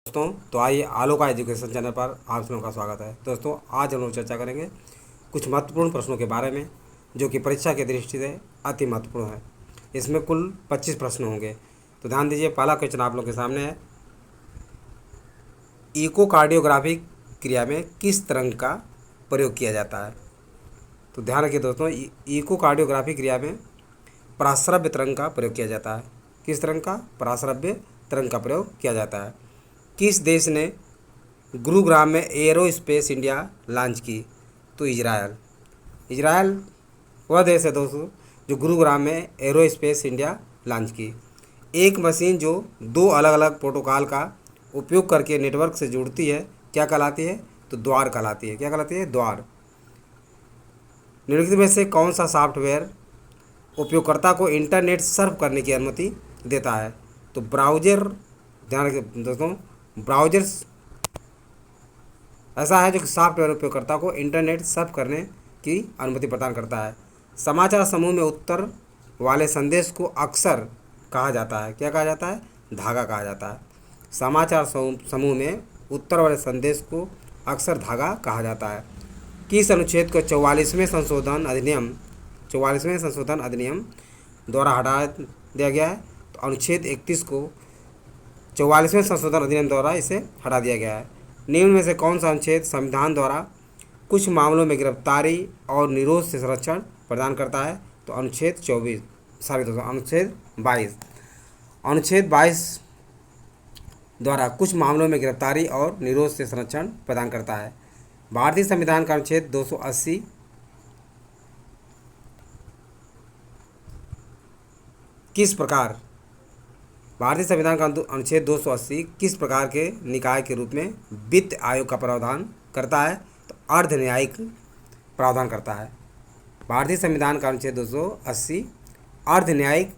दोस्तों, तो आइए आलोका एजुकेशन चैनल पर आप सबों का स्वागत है। दोस्तों, आज हम लोग चर्चा करेंगे कुछ महत्वपूर्ण प्रश्नों के बारे में जो कि परीक्षा की दृष्टि से अति महत्वपूर्ण है। इसमें कुल 25 प्रश्न होंगे। तो ध्यान दीजिए, पहला क्वेश्चन आप लोग के सामने है, इकोकार्डियोग्राफी क्रिया में किस तरंग का प्रयोग किया जाता है। तो ध्यान रखिए दोस्तों, इकोकार्डियोग्राफी क्रिया में पराश्रव्य तरंग का प्रयोग किया जाता है। किस तरंग का? पराश्रव्य तरंग का प्रयोग किया जाता है। किस देश ने गुरुग्राम में एरोस्पेस इंडिया लॉन्च की? तो इजरायल। इजरायल वह देश है दोस्तों जो गुरुग्राम में एरोस्पेस इंडिया लॉन्च की। एक मशीन जो दो अलग अलग प्रोटोकॉल का उपयोग करके नेटवर्क से जुड़ती है क्या कहलाती है? तो द्वार कहलाती है। क्या कहलाती है? द्वार। निम्नलिखित में से कौन सा सॉफ्टवेयर उपयोगकर्ता को इंटरनेट सर्फ करने की अनुमति देता है? तो ब्राउज़र। ध्यान रखिए दोस्तों, ब्राउज़र ऐसा है जो कि सॉफ्टवेयर उपयोगकर्ता को इंटरनेट सर्फ करने की अनुमति प्रदान करता है। समाचार समूह में उत्तर वाले संदेश को अक्सर कहा जाता है। क्या कहा जाता है? धागा कहा जाता है। समाचार समूह में उत्तर वाले संदेश को अक्सर धागा कहा जाता है। किस अनुच्छेद को 44वें संशोधन अधिनियम द्वारा हटा दिया गया है? तो अनुच्छेद 31 को 44वें संशोधन अधिनियम द्वारा इसे हटा दिया गया है। निम्न में से कौन सा अनुच्छेद संविधान द्वारा कुछ मामलों में गिरफ्तारी और निरोध से संरक्षण प्रदान करता है? तो अनुच्छेद 22 अनुच्छेद 22 द्वारा कुछ मामलों में गिरफ्तारी और निरोध से संरक्षण प्रदान करता है। भारतीय संविधान का अनुच्छेद 280 किस प्रकार भारतीय संविधान का अनुच्छेद 280 किस प्रकार के निकाय के रूप में वित्त आयोग का प्रावधान करता है? तो अर्ध न्यायिक प्रावधान करता है। भारतीय संविधान का अनुच्छेद 280 अर्ध न्यायिक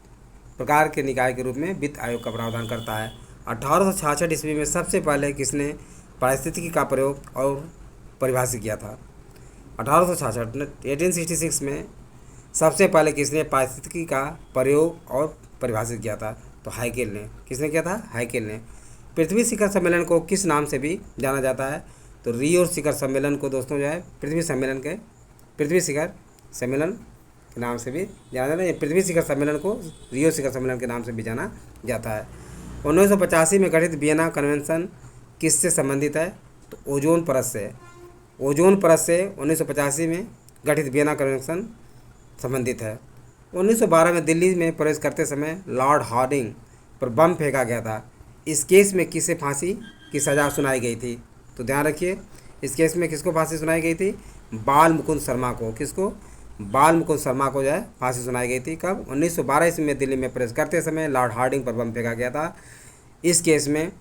प्रकार के निकाय के रूप में वित्त आयोग का प्रावधान करता है। 1866 ईस्वी में सबसे पहले किसने पारिस्थितिकी का प्रयोग और परिभाषित किया था? 1866 में सबसे पहले किसने पारिस्थितिकी का प्रयोग और परिभाषित किया था? तो हाइकेल ने। किसने किया था? हाइकेल ने। पृथ्वी शिखर सम्मेलन को किस नाम से भी जाना जाता है? तो रियो शिखर सम्मेलन को दोस्तों जो है पृथ्वी शिखर सम्मेलन के नाम से भी जाना जाता है। पृथ्वी शिखर सम्मेलन को रियो शिखर सम्मेलन के नाम से भी जाना जाता है। 1985 में गठित वियना कन्वेंशन किससे संबंधित है? तो ओजोन परत से। ओजोन परत से 1985 में गठित वियना कन्वेंशन संबंधित है। 1912 में दिल्ली में प्रवेश करते समय लॉर्ड हार्डिंग पर बम फेंका गया था। इस केस में किसे फांसी की सज़ा सुनाई गई थी? तो ध्यान रखिए, इस केस में किसको फांसी सुनाई गई थी? बाल मुकुंद शर्मा को। किसको? बाल मुकुंद शर्मा को जो है फांसी सुनाई गई थी। कब? 1912 ईस्वी में दिल्ली में प्रवेश करते समय लॉर्ड हार्डिंग पर बम फेंका गया था। इस केस में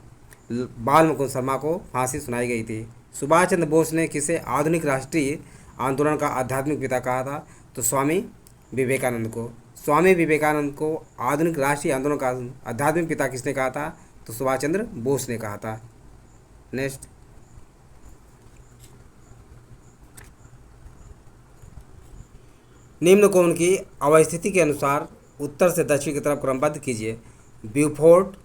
बाल मुकुंद शर्मा को फांसी सुनाई गई थी। सुभाष चंद्र बोस ने किसे आधुनिक राष्ट्रीय आंदोलन का आध्यात्मिक पिता कहा था? तो स्वामी विवेकानंद को। स्वामी विवेकानंद को आधुनिक राष्ट्रीय आंदोलन का आध्यात्मिक पिता किसने कहा था? तो सुभाष चंद्र बोस ने कहा था। नेक्स्ट, निम्न को उनकी अवस्थिति के अनुसार उत्तर से दक्षिण की तरफ क्रमबद्ध कीजिए। ब्यूफोर्ट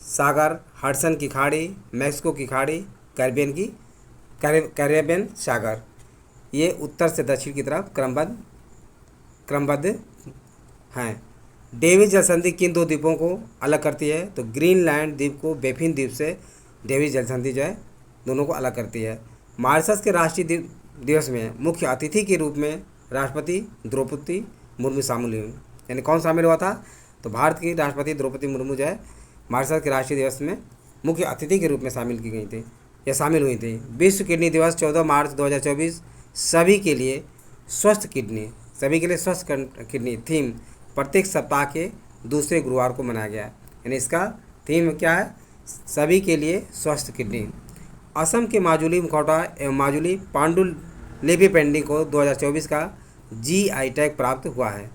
सागर, हडसन की खाड़ी, मैक्सिको की खाड़ी, कैरेबियन सागर। ये उत्तर से दक्षिण की तरफ क्रमबद्ध हैं। डेविस जलसंधि किन दो द्वीपों को अलग करती है? तो ग्रीनलैंड द्वीप को बेफिन द्वीप से डेविस जलसंधि जो है दोनों को अलग करती है। मॉरिशस के राष्ट्रीय दिवस में मुख्य अतिथि के रूप में राष्ट्रपति द्रौपदी मुर्मू शामिल हुई। यानी कौन शामिल हुआ था? तो भारत की राष्ट्रपति द्रौपदी मुर्मू जो है मॉरिशस के राष्ट्रीय दिवस में मुख्य अतिथि के रूप में शामिल की गई थी या शामिल हुई थी। विश्व किडनी दिवस 14 मार्च 2024 सभी के लिए स्वस्थ किडनी थीम प्रत्येक सप्ताह के दूसरे गुरुवार को मनाया गया। यानी इसका थीम क्या है? सभी के लिए स्वस्थ किडनी। असम के माजुली मुखौटा एवं माजुली पांडुलिपि पेंटिंग को 2024 का GI टैग प्राप्त हुआ है।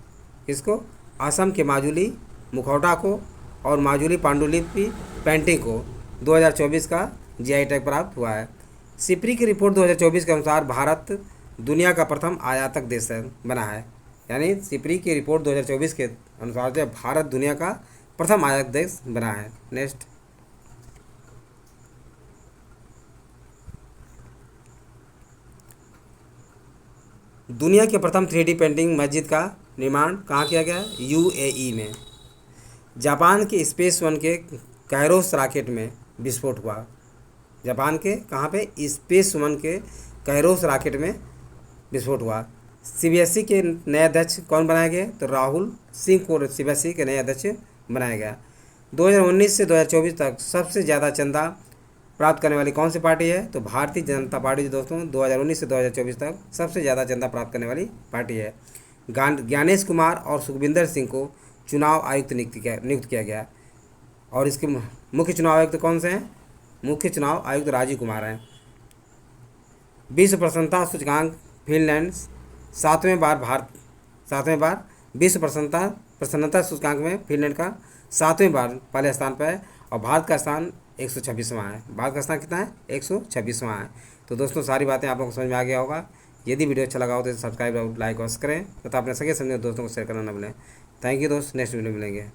इसको असम के माजुली मुखौटा को और माजुली पांडुलिपि पेंटिंग को 2024 का GI टैग प्राप्त हुआ है। सिप्री की रिपोर्ट 2024 के अनुसार भारत दुनिया का प्रथम आयातक देश बना है। यानी सिप्री की रिपोर्ट 2024 के अनुसार जो भारत दुनिया का प्रथम आयातक देश बना है। नेक्स्ट, दुनिया के प्रथम 3D पेंटिंग मस्जिद का निर्माण कहाँ किया गया? यूएई में। जापान के स्पेस वन के कैरोस रॉकेट में विस्फोट हुआ। जापान के कहाँ पे? स्पेस वन के कैरोस रॉकेट में विस्फोट हुआ। सीबीएसई के नए अध्यक्ष कौन बनाए गए? तो राहुल सिंह को सीबीएसई के नए अध्यक्ष बनाया गया। 2019 से 2024 तक सबसे ज़्यादा चंदा प्राप्त करने वाली कौन सी पार्टी है? तो भारतीय जनता पार्टी दोस्तों 2019 से 2024 तक सबसे ज़्यादा चंदा प्राप्त करने वाली पार्टी है। ज्ञानेश कुमार और सुखविंदर सिंह को चुनाव आयुक्त नियुक्त किया गया। और इसके मुख्य चुनाव आयुक्त कौन से हैं? मुख्य चुनाव आयुक्त राजीव कुमार हैं। विश्व प्रसन्नता सूचकांक फिनलैंड सातवें बार विश्व प्रसन्नता सूचकांक में फिनलैंड का 7वें बार पहले स्थान पर है और भारत का स्थान 126वां है। भारत का स्थान कितना है? 126वां है। तो दोस्तों सारी बातें आप लोगों को समझ में आ गया होगा। यदि वीडियो अच्छा लगा हो तो सब्सक्राइब और लाइक और करें तथा अपने सगे समझे दोस्तों को शेयर करना न भूलें। थैंक यू दोस्त, नेक्स्ट वीडियो मिलेंगे।